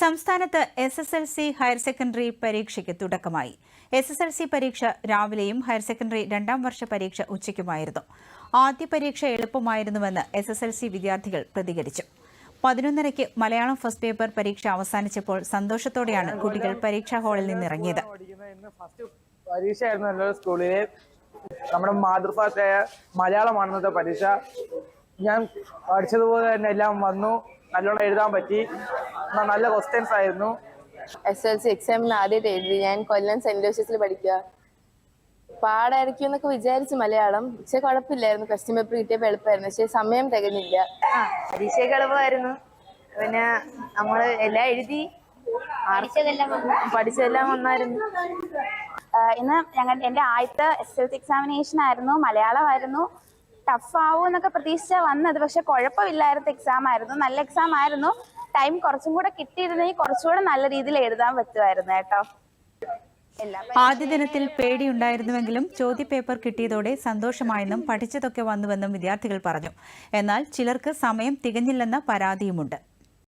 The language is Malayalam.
സംസ്ഥാനത്ത് SSLC ഹയർ സെക്കൻഡറി പരീക്ഷയ്ക്ക് തുടക്കമായി. SSLC പരീക്ഷ രാവിലെയും ഹയർ സെക്കൻഡറി രണ്ടാം വർഷ പരീക്ഷ ഉച്ചയ്ക്കുമായിരുന്നു. ആദ്യ പരീക്ഷ എളുപ്പമായിരുന്നുവെന്ന് SSLC വിദ്യാർത്ഥികൾ പ്രതികരിച്ചു. 11:30-ക്ക് മലയാളം ഫസ്റ്റ് പേപ്പർ പരീക്ഷ അവസാനിച്ചപ്പോൾ സന്തോഷത്തോടെയാണ് കുട്ടികൾ പരീക്ഷാ ഹാളിൽ നിന്നിറങ്ങിയത്. പരീക്ഷയായിരുന്നു സ്കൂളിലെ നമ്മുടെ മാതൃഭാഷയായ മലയാളമാണെന്നത്തെ പരീക്ഷ. ഞാൻ പഠിച്ചതുപോലെ തന്നെ എല്ലാം വന്നു, നല്ലോണം എഴുതാൻ പറ്റി, നല്ല ക്വസ്റ്റ്യൻസ് ആയിരുന്നു. SSLC എക്സാമിന് ആദ്യമായിട്ട് എഴുതി. ഞാൻ കൊല്ലം സെന്റ് ജോസഫിൽ പഠിക്കുക. പാടായിരിക്കും എന്നൊക്കെ വിചാരിച്ചു മലയാളം, പക്ഷെ കുഴപ്പമില്ലായിരുന്നു. ക്വസ്റ്റ്യൻ പേപ്പർ കിട്ടിയപ്പോൾ എളുപ്പമായിരുന്നു, പക്ഷെ സമയം തികഞ്ഞില്ല. പരീക്ഷയൊക്കെ എളുപ്പമായിരുന്നു. പിന്നെ നമ്മള് എല്ലാം എഴുതി, പഠിച്ചതെല്ലാം വന്നായിരുന്നു. ഇന്ന് എന്റെ ആദ്യത്തെ SSLC എക്സാമിനേഷൻ ആയിരുന്നു. മലയാളമായിരുന്നു. ടഫ് ആവും എന്നൊക്കെ പ്രതീക്ഷിച്ചാ വന്നത്, പക്ഷെ കുഴപ്പമില്ലാത്ത എക്സാം ആയിരുന്നു. നല്ല എക്സാം ആയിരുന്നു. ടൈം കുറച്ചും കൂടെ കിട്ടിയിരുന്നെങ്കിൽ കുറച്ചുകൂടെ നല്ല രീതിയിൽ എഴുതാൻ പറ്റുമായിരുന്നു കേട്ടോ. ആദ്യ ദിനത്തിൽ പേടിയുണ്ടായിരുന്നുവെങ്കിലും ചോദ്യപേപ്പർ കിട്ടിയതോടെ സന്തോഷമായെന്നും പഠിച്ചതൊക്കെ വന്നുവെന്നും വിദ്യാർത്ഥികൾ പറഞ്ഞു. എന്നാൽ ചിലർക്ക് സമയം തികഞ്ഞില്ലെന്ന പരാതിയുമുണ്ട്.